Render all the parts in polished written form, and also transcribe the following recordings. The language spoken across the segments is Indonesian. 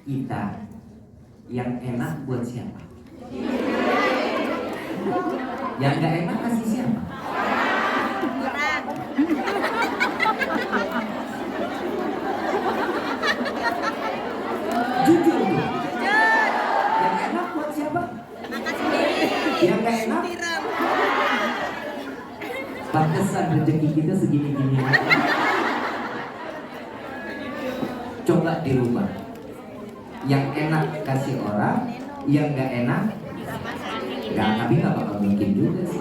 kita yang enak buat siapa? Yang gak enak kasih siapa? Jujur tuh. Yang enak buat siapa? Yang gak enak? Pantesan rezeki kita segini-gini. Coba dirubah. Yang enak kasih orang, yang gak enak tapi gak bakal mungkin juga sih.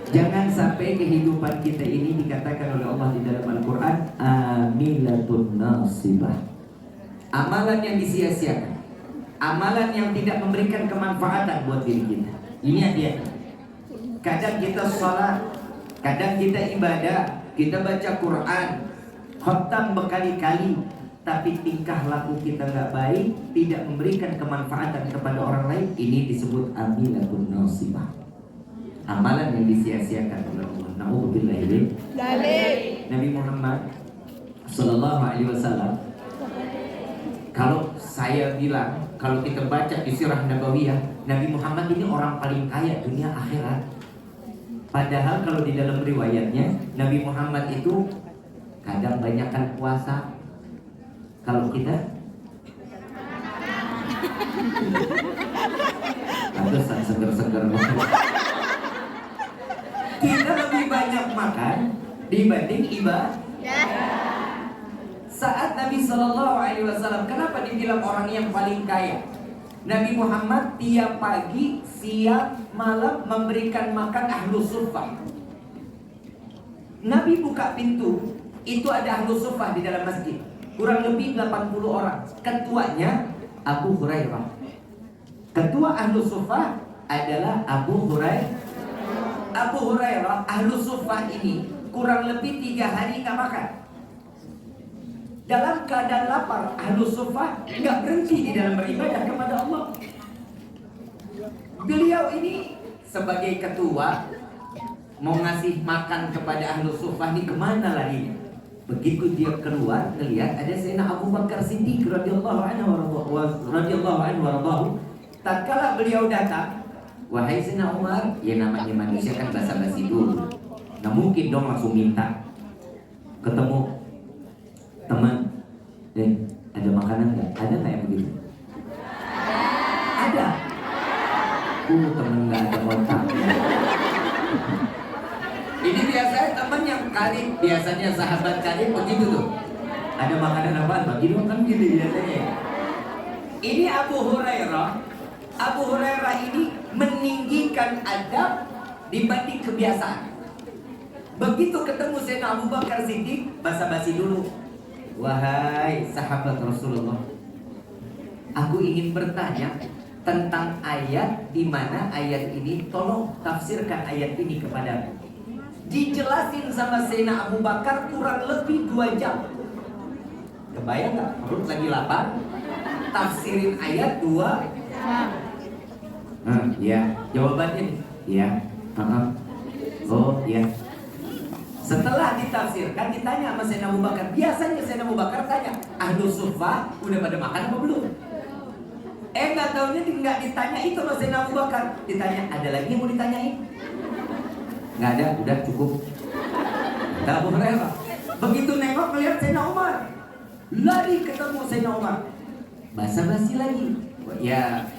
Jangan sampai kehidupan kita ini dikatakan oleh Allah di dalam Al-Quran amilatun nasibah, amalan yang disia-siakan, amalan yang tidak memberikan kemanfaatan buat diri kita. Ini dia. Kadang kita sholat, kadang kita ibadah, kita baca Quran, khatam berkali-kali, tapi tingkah laku kita nggak baik, tidak memberikan kemanfaatan kepada orang lain. Ini disebut amilatun nasibah, amalan yang disia-siakan oleh Allah. Na'udzubillah. Nabi Muhammad Sallallahu Alaihi Wasallam, kalau saya bilang, kalau kita baca di Sirah Nabawiyah, Nabi Muhammad ini orang paling kaya dunia akhirat. Padahal kalau di dalam riwayatnya, Nabi Muhammad itu kadang banyakkan puasa. Kalau kita pantesan seger-seger. Kita lebih banyak makan dibanding ibadah. Saat Nabi Sallallahu Alaihi Wasallam, kenapa dibilang orang yang paling kaya? Nabi Muhammad tiap pagi, siang, malam memberikan makan ahlu suffah. Nabi buka pintu, itu ada ahlu suffah di dalam masjid, kurang lebih 80 orang. Ketuanya Abu Hurairah. Ketua ahlu suffah adalah Abu Hurairah. Abu Hurairah, ahlu suffah ini kurang lebih 3 hari gak makan. Dalam keadaan lapar, ahlu suffah gak berhenti di dalam beribadah kepada Allah. Beliau ini sebagai ketua mau ngasih makan kepada ahlu suffah ini, kemana lagi? Begitu dia keluar, ngelihat ada Sayyidina Abu Bakar Siddiq radhiyallahu anhu waradahu. Tatkala beliau datang, wahai Sayyidina Umar, ya namanya manusia kan basa-basi dulu. Nggak mungkin dong langsung minta. Ketemu teman, ada makanan nggak? Ada nggak yang begitu? Ada. Teman nggak ada otak. Ini biasanya teman yang karib, biasanya sahabat karib begitu tuh. Ada makanan apa? Bagi dong kan gitu biasanya. Ini Abu Hurairah. Abu Hurairah ini meninggikan adab dibanding kebiasaan. Begitu ketemu Sayyidina Abu Bakar Siddiq, basa-basi dulu. Wahai sahabat Rasulullah, aku ingin bertanya tentang ayat di mana ayat ini, tolong tafsirkan ayat ini kepadaku. Dijelasin sama Sayyidina Abu Bakar kurang lebih 2 jam. Kebayang gak? Perut lagi lapar, tafsirin ayat 2 jam. Ya, jawabannya ya. Oh ya. Setelah ditafsirkan, ditanya sama Sayyidina Abu Bakar. Biasanya Sayyidina Abu Bakar tanya, ahlu suffah udah pada makan apa belum? Nggak taunya nggak ditanya itu sama Sayyidina Abu Bakar. Ditanya, ada lagi yang mau ditanyain? Nggak ada, udah cukup. Kata Abu Hurairah. Begitu nengok melihat Sayyidina Umar, lari ketemu Sayyidina Umar. Basa-basi lagi. Ya,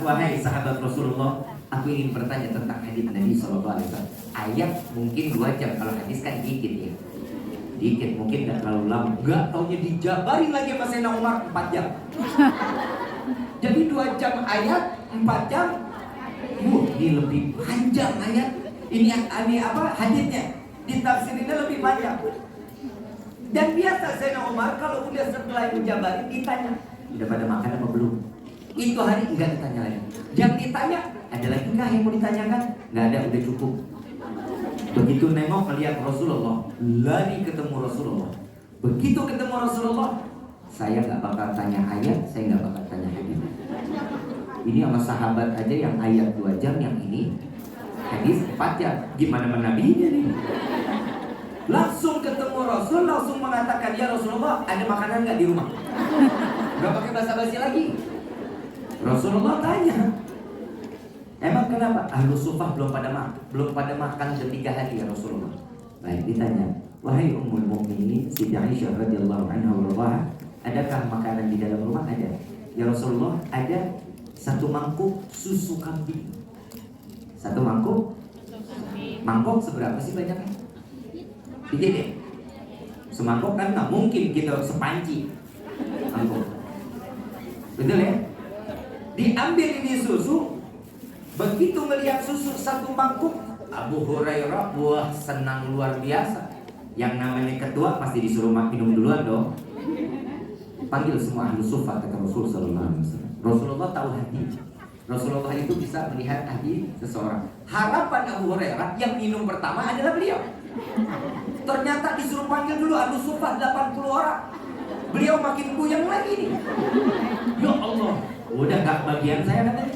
wahai sahabat Rasulullah, aku ingin bertanya tentang hadis Nabi SAW. Ayat mungkin 2 jam, kalau hadis kan dikit ya. Dikit, mungkin gak terlalu lama. Gak taunya dijabarin lagi sama Sayyidina Umar 4 jam. Jadi 2 jam ayat, 4 jam. Ini lebih panjang ayat. Ini apa hadisnya? Ditafsirinnya lebih panjang. Dan biasa Sayyidina Umar kalau udah setelah menjabarin ditanya, udah pada makan apa belum? Itu hari enggak ditanya lagi. Yang ditanya, ada lagi nggak yang mau ditanyakan? Nggak ada, udah cukup. Begitu nengok melihat Rasulullah, lari ketemu Rasulullah. Begitu ketemu Rasulullah, saya nggak bakal tanya ayat, saya nggak bakal tanya hadis. Ini sama sahabat aja yang ayat 2 jam, yang ini hadis 4 jam. Gimana menabinya nih? Langsung ketemu Rasul, langsung mengatakan, ya Rasulullah, ada makanan nggak di rumah? Gak pakai basa-basi lagi. Rasulullah tanya, emang kenapa? Ahlu Sufah belum pada makan 3 hari ya Rasulullah. Baik, ditanya, wahai Ummul Mukminin Siti Aisyah radhiyallahu anha warḍaha, adakah makanan di dalam rumah? Ada. Ya Rasulullah, ada 1 mangkuk susu kambing. 1 mangkuk? Mangkok seberapa sih banyaknya? 3 deh. Semangkok kan nggak mungkin kita sepanci mangkok. Betul ya? Diambil ini susu. Begitu melihat susu 1 mangkuk, Abu Hurairah wah senang luar biasa. Yang namanya ketua pasti disuruh minum duluan dong. Panggil semua ahlu sufah, kata Rasul sallallahu alaihi wasallam. Rasulullah tahu hati. Rasulullah itu bisa melihat hati seseorang. Harapan Abu Hurairah yang minum pertama adalah beliau. Ternyata disuruh panggil dulu ahlu sufah 80 orang. Beliau makin buyang lagi nih. Ya Allah, udah gak bagian saya katanya.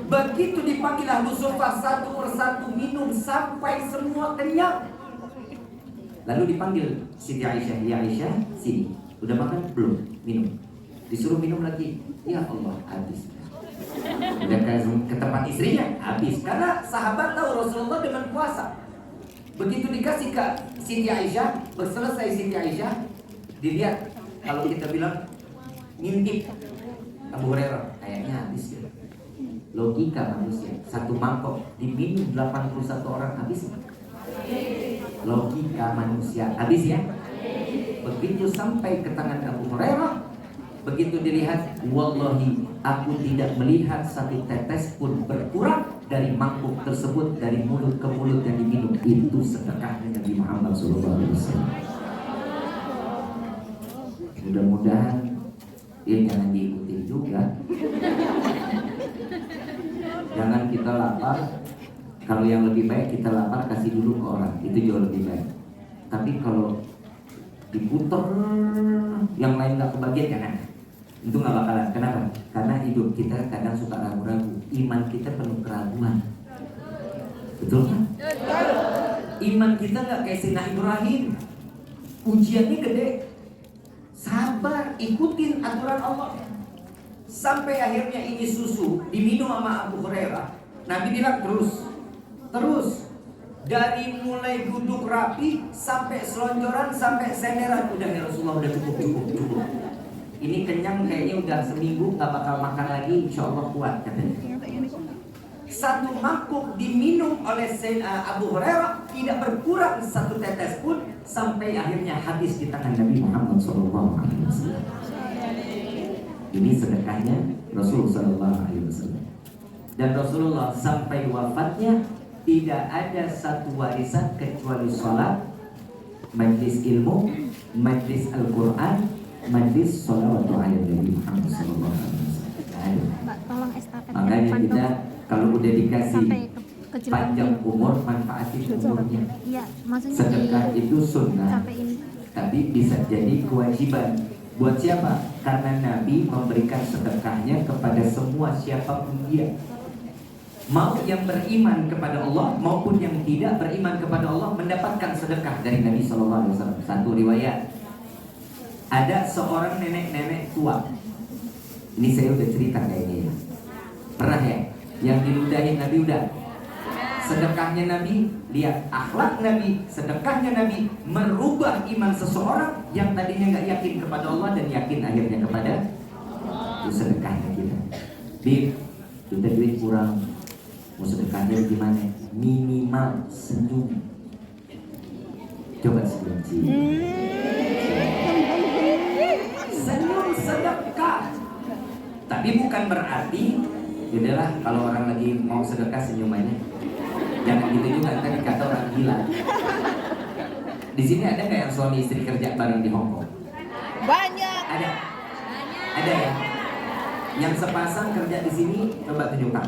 Begitu dipanggil ahlu sufah 1 persatu minum sampai semua kenyang. Lalu dipanggil Siti Aisyah, ya Aisyah, sini. Udah makan belum? Minum. Disuruh minum lagi. Ya Allah, habis. Udah ke tempat istrinya, habis. Karena sahabat tahu Rasulullah dengan puasa. Begitu dikasih ke Siti Aisyah, selesai Siti Aisyah, dilihat kalau kita bilang ngintip Abu Hurairah, kayaknya habis ya. Logika manusia, 1 mangkok diminum 81 orang habis. Logika manusia habis ya. Begitu sampai ke tangan Abu Hurairah, begitu dilihat, wallahi aku tidak melihat 1 tetes pun berkurang dari mangkuk tersebut, dari mulut ke mulut yang diminum. Itu sedekahnya Nabi Muhammad SAW. Mudah-mudahan dia jangan diikuti juga. Jangan kita lapar. Kalau yang lebih baik kita lapar kasih dulu ke orang, itu jauh lebih baik. Tapi kalau diputer yang lain nggak kebagian, jangan. Itu nggak bakalan. Kenapa? Karena hidup kita kadang suka ragu-ragu. Iman kita penuh keraguan. Betul kan? Iman kita nggak kayak Sayyidina Ibrahim. Ujiannya gede. Sabar, ikutin aturan Allah. Sampai akhirnya ini susu diminum sama Abu Hurairah. Nabi bilang terus. Dari mulai duduk rapi sampai selonjoran sampai senderan, udah ya Rasulullah, udah cukup. Ini kenyang kayaknya udah seminggu gak bakal makan lagi, insya Allah kuat katanya. 1 mangkuk diminum oleh Abu Hurairah, tidak berkurang 1 tetes pun sampai akhirnya habis di tangan Nabi Muhammad SAW. Ini sedekahnya Rasulullah SAW. Dan Rasulullah sampai wafatnya tidak ada 1 warisan kecuali sholat, majlis ilmu, majlis Al-Quran, majlis sholawat ala Nabi Muhammad SAW. Makanya kita kalau udah dikasih panjang umur, manfaatin umurnya. Sedekah itu sunnah, tapi bisa jadi kewajiban. Buat siapa? Karena Nabi memberikan sedekahnya kepada semua siapapun dia. Mau yang beriman kepada Allah maupun yang tidak beriman kepada Allah mendapatkan sedekah dari Nabi SAW. Satu riwayat, ada seorang nenek-nenek tua. Ini saya udah cerita kayaknya ya. Pernah ya? Yang diludahin Nabi udah. Sedekahnya Nabi, lihat akhlak Nabi, sedekahnya Nabi merubah iman seseorang yang tadinya nggak yakin kepada Allah dan yakin akhirnya kepada itu sedekahnya kita. Kita duit kurang, mau sedekahnya gimana? Minimal senyum. Coba senyum sih. Senyum sedekah. Tapi bukan berarti yaudahlah kalau orang lagi mau sedekah senyum aja. Jangan gitu juga, nanti dikata orang gila. Di sini ada nggak yang suami istri kerja bareng di Hongkong? Banyak. Ada ya. Yang sepasang kerja di sini, coba tunjukkan.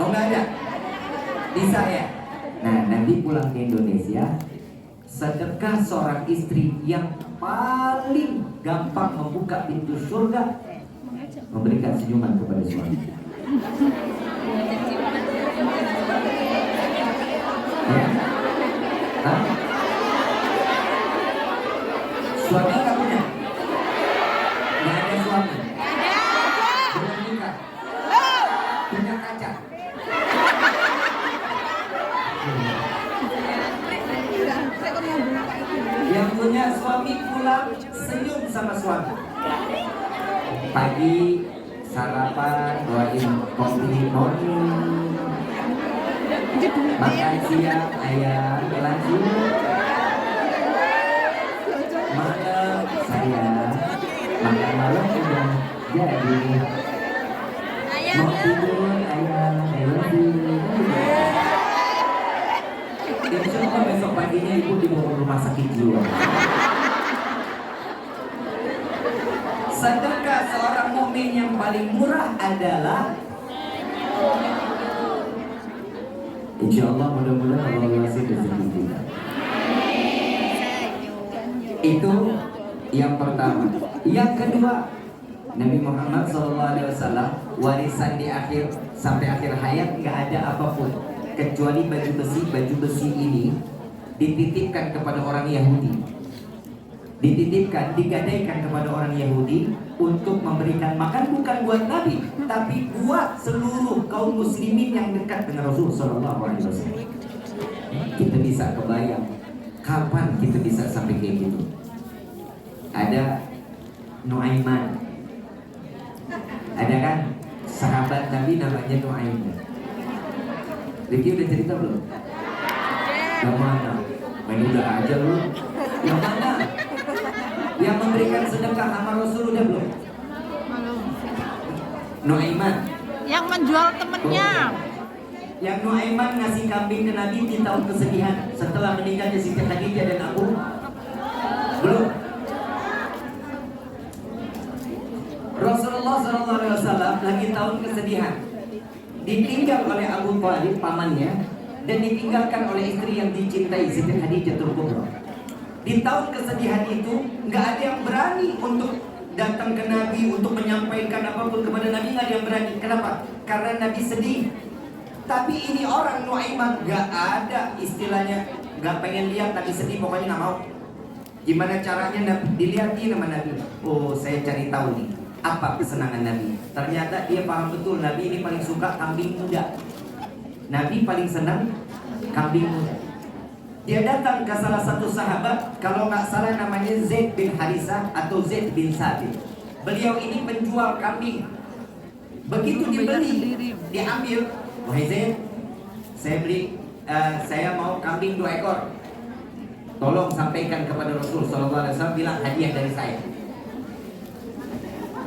Oh nggak ada. Bisa ya. Nah nanti pulang ke Indonesia, sedekah seorang istri yang paling gampang membuka pintu surga, memberikan senyuman kepada suami. pulang senyum sama suami. Pagi sarapan, doain kopi morning. Makan siang ayam lanjut. Malam saya makan malam udah jadi. Mau tidur ayam lanjut. Insya Allah besok paginya ibu dibawa ke rumah sakit jiwa. Sedekah seorang mukmin yang paling murah adalah, insya Allah mudah-mudahan Allah kasih rezeki kita. Itu yang pertama. Yang kedua, Nabi Muhammad SAW warisan di akhir sampai akhir hayat nggak ada apapun kecuali baju besi. Baju besi ini dititipkan kepada orang Yahudi. Dititipkan, digadaikan kepada orang Yahudi untuk memberikan makan bukan buat Nabi, tapi buat seluruh kaum muslimin yang dekat dengan Rasul Sallallahu Alaihi Wasallam. Kita bisa kebayang kapan kita bisa sampai kayak gitu. Ada Nuaiman, ada kan sahabat Nabi namanya Nuaiman. Ricky udah cerita belum? Yang mana? Main udah aja lu. Yang mana? Yang memberikan sedekah sama Rasul udah belum? Nuaiman. Yang menjual temennya. Yang Nuaiman ngasih kambing ke Nabi di tahun kesedihan setelah meninggalnya Siti Khadijah dan Abu. Belum. Rasulullah SAW lagi tahun kesedihan, ditinggal oleh Abu Thalib pamannya dan ditinggalkan oleh istri yang dicintai Siti Khadijah Kubra. Di tahun kesedihan itu nggak ada yang berani untuk datang ke Nabi untuk menyampaikan apapun kepada Nabi, nggak ada yang berani. Kenapa? Karena Nabi sedih. Tapi ini orang Nuaiman nggak ada istilahnya, nggak pengen lihat Nabi sedih, pokoknya nggak mau. Gimana caranya dilihatin sama Nabi? Oh, saya cari tahu nih apa kesenangan Nabi. Ternyata dia paham betul Nabi ini paling suka kambing muda. Nabi paling senang kambing muda. Dia datang ke salah satu sahabat, kalau nggak salah namanya Zaid bin Harisah atau Zaid bin Sabit. Beliau ini penjual kambing. Begitu dibeli, diambil, wahai Zaid, saya mau kambing 2 ekor. Tolong sampaikan kepada Rasul SAW, bilang hadiah dari saya.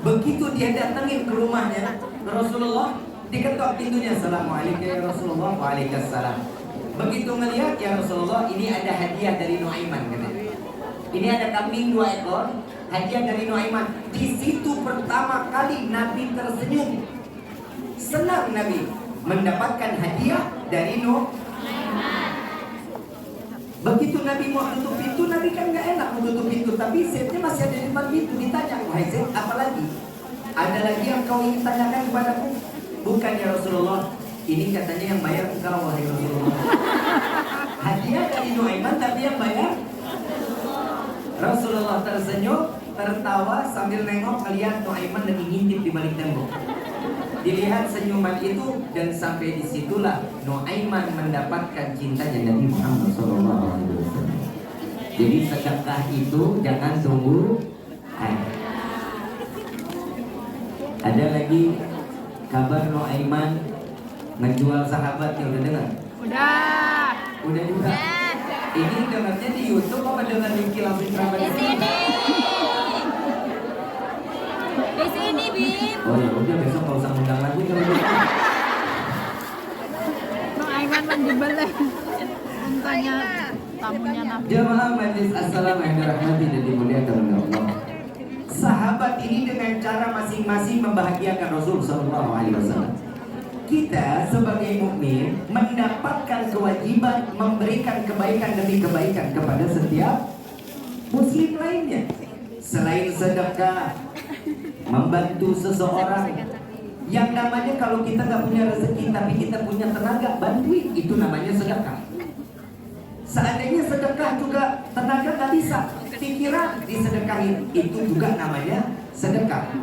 Begitu dia datangin ke rumahnya Rasulullah, diketok pintunya. Assalamualaikum ya Rasulullah. Waalaikumsalam. Begitu ngelihat ya Rasulullah, ini ada hadiah dari Nuaiman katanya. Ini ada kambing 2 ekor, hadiah dari Nuaiman. Di situ pertama kali Nabi tersenyum. Senang Nabi mendapatkan hadiah dari Nuaiman. Begitu Nabi mau tutup pintu, Nabi kan nggak enak mau tutup pintu, tapi Zaidnya masih ada di depan pintu. Ditanya, wahai Zaid, apa lagi? Ada lagi yang kau ingin tanyakan kepadaku? Bukan ya Rasulullah. Ini katanya yang bayar engkau, wahai Rasulullah. Hadiah dari Nuaiman, tapi yang bayar Rasulullah. Tersenyum, tertawa sambil nengok melihat Nuaiman lagi ngintip di balik tembok. Dilihat senyuman itu dan sampai disitulah Nuaiman mendapatkan cintanya Nabi Muhammad SAW. Jadi sedekah itu jangan tunggu. Ada lagi kabar Nuaiman ngejual sahabatnya, udah dengar? Udah juga. Ini dengarnya di YouTube apa dengar di Kilau Fitra? Di sini. Di sini, Bim. Oh ya udah, besok nggak usah undang lagi kalau gitu. Nuaiman menjebelnya. Untanya tamunya Nabi. Jamaah majlis as-salam yang dirahmati dan dimuliakan oleh Allah. Sahabat ini dengan cara masing-masing membahagiakan Rasul Sallallahu Alaihi Wasallam. Kita sebagai mukmin mendapatkan kewajiban memberikan kebaikan demi kebaikan kepada setiap muslim lainnya. Selain sedekah, membantu seseorang, yang namanya kalau kita nggak punya rezeki tapi kita punya tenaga, bantuin, itu namanya sedekah. Seandainya sedekah juga tenaga nggak bisa, pikiran disedekahin, itu juga namanya sedekah.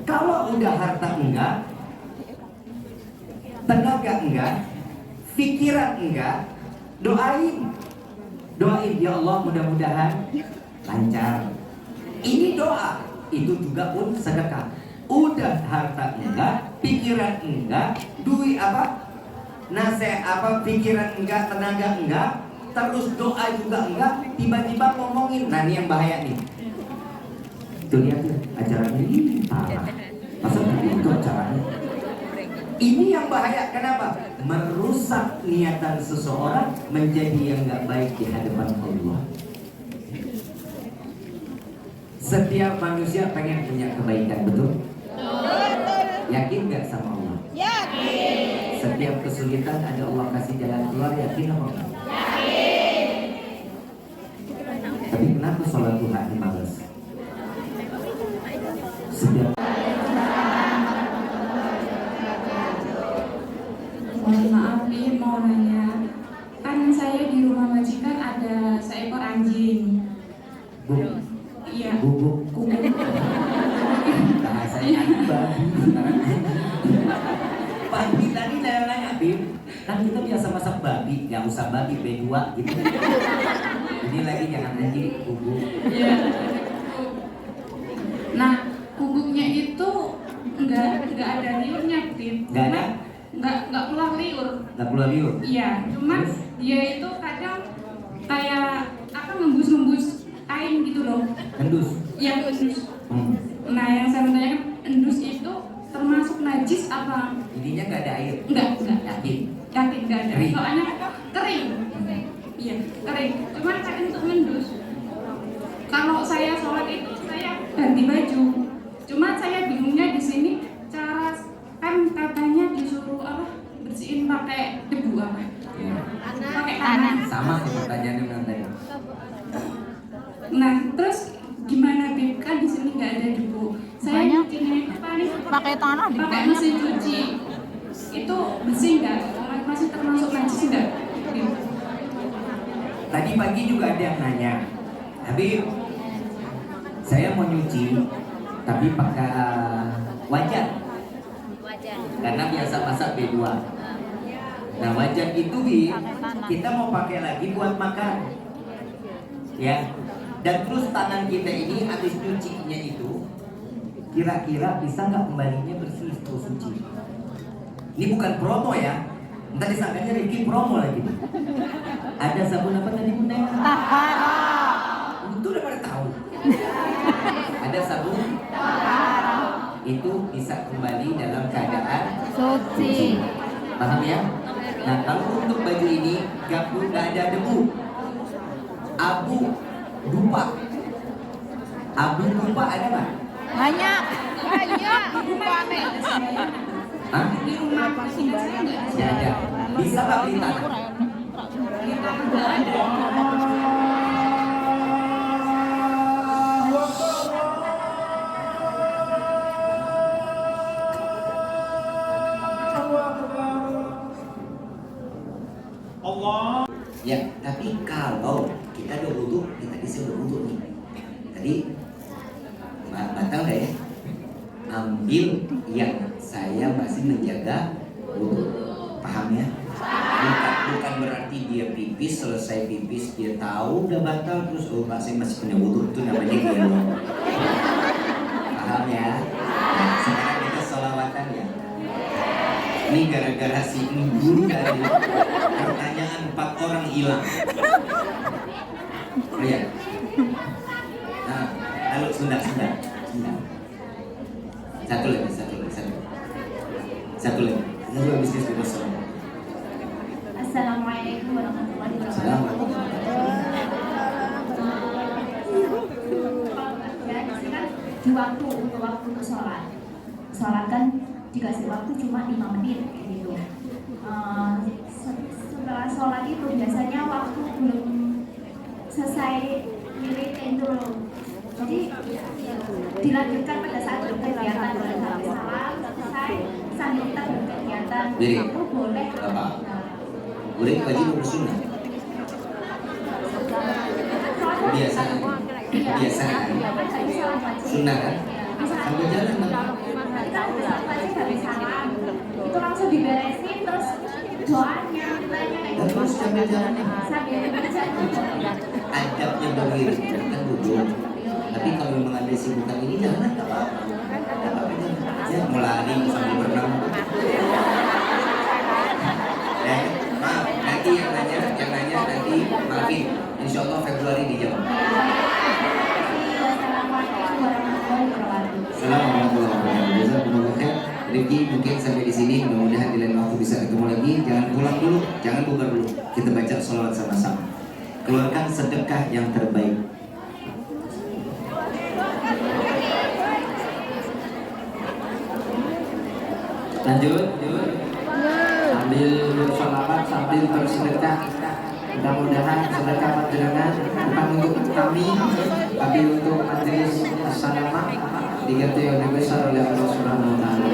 Kalau udah harta enggak, tenaga enggak, pikiran enggak, doain, ya Allah mudah-mudahan lancar, Ini doa, itu juga pun sedekah. Udah harta enggak, pikiran enggak, duit apa? Nasihat apa, pikiran enggak, tenaga enggak, terus doa juga enggak, tiba-tiba ngomongin. Nah ini yang bahaya nih. Tuh lihat tuh, acaranya ini parah. Masa itu acaranya? Ini yang bahaya, kenapa? Merusak niatan seseorang menjadi yang enggak baik di hadapan Allah. Setiap manusia pengen punya kebaikan, betul? Yakin gak sama Allah? Yakin. Setiap kesulitan ada Allah kasih jalan keluar, yakin apa enggak? Yakin. Tapi kenapa sholat duha ini males? Setiap Mohon maaf nih, mau nanya. Kan saya di rumah majikan ada seekor anjing. Bu, Iya. bubuk, bahasanya babi. Babi tadi nanya, Bim. Kan kita biasa masak babi, nggak usah babi B2 gitu. Ini lagi jangan anjing, bubuk. Iya. Nah, bubuknya itu nggak ada liurnya, Tim. Nggak ada? Nggak keluar liur. Nggak keluar liur. Iya, cuman Terus? dia itu kadang kayak apa ngembus-ngembus kain gitu loh. Endus. Iya, endus. Hmm. Nah, yang saya tanyakan, endus itu termasuk najis apa? Ininya nggak ada air. Enggak. Yakin. Yakin nggak ada. Kering. Soalnya kering. Iya, kering. Cuman kan untuk mendus. Kalau saya sholat itu saya ganti baju. Cuma saya bingungnya di sini cara kan katanya disuruh apa bersihin pakai debu apa? Ya. Pakai tanah. Sama sih pertanyaannya dengan tadi. Nah, terus gimana Bib? Kan di sini nggak ada debu. Saya Banyak. nyucinya itu paling Pakai tanah di pakai mesin cuci. Itu bersih nggak? Masih termasuk najis nggak? Bib? Tadi pagi juga ada yang nanya, Habib, saya mau nyuci, tapi pakai wajan. Karena biasa masak B2. Nah wajan itu kita mau pakai lagi buat makan, ya. Dan terus tangan kita ini habis nyucinya itu, kira-kira bisa nggak kembalinya bersih atau suci? Ini bukan promo ya. Ntar disangkanya Ricky promo lagi. Ada sabun apa tadi Bunda? Tahara. Itu udah pada tahu. Ada sabun itu bisa kembali dalam keadaan Suci. paham ya? Nah kalau untuk baju ini nggak ada debu, abu dupa ada nggak? Banyak. Hah? Di rumah majikan saya nggak ada. Nggak ada. Bisa nggak beli tanah? Di tanah nggak ada. Ya, tapi kalau kita udah wudhu, kita bisa udah wudhu nih. Tadi batal nggak ya? Ambil yang saya masih menjaga wudhu, paham ya? Bukan berarti dia pipis, selesai pipis dia tahu udah batal terus masih punya wudhu, itu namanya gelo. Paham ya? Nah, sekarang kita sholawatan ya. Ini gara-gara si guru tadi pertanyaan 4 orang hilang. Oh ya. Nah, lalu Sunda. Satu lagi. Ini juga bisnis bebas. Assalamualaikum warahmatullahi wabarakatuh. Assalamualaikum. Ya, di sini kan di waktu untuk sholat kan dikasih waktu cuma 5 menit kayak gitu. Setelah sholat itu biasanya waktu belum selesai wiritin dulu. Jadi dilanjutkan pada saat berkegiatan pada saat salam selesai sambil kita berkegiatan. Jadi, Aku boleh. apa? Boleh wajib bersunnah. Biasa kan? Sunnah kan? Sambil jalan kan? Kita habis salam itu langsung diberesin terus doanya Dan terus sambil jalan sambil berjalan. adabnya berdiri kan duduk, Tapi kalau memang ada sibukan ini jangan, nggak apa-apa. Nggak apa-apa, jangan. Ya, mau lari sambil berenang. Maaf, nanti yang nanya nanti maafin. Insya Allah Februari dijawab. Wassalamualaikum warahmatullahi wabarakatuh. Assalamualaikum warahmatullahi wabarakatuh. Rifki mungkin sampai di sini, mudah-mudahan di lain waktu bisa ketemu lagi. Jangan pulang dulu, jangan bubar dulu. Kita baca sholawat sama-sama. Keluarkan sedekah yang terbaik. Lanjut. Ambil sholawat sambil bersedekah. Mudah-mudahan sedekah panjenengan bukan untuk kami, tapi untuk majelis As-Salamah diganti oleh besar oleh Allah Subhanahu wa taala.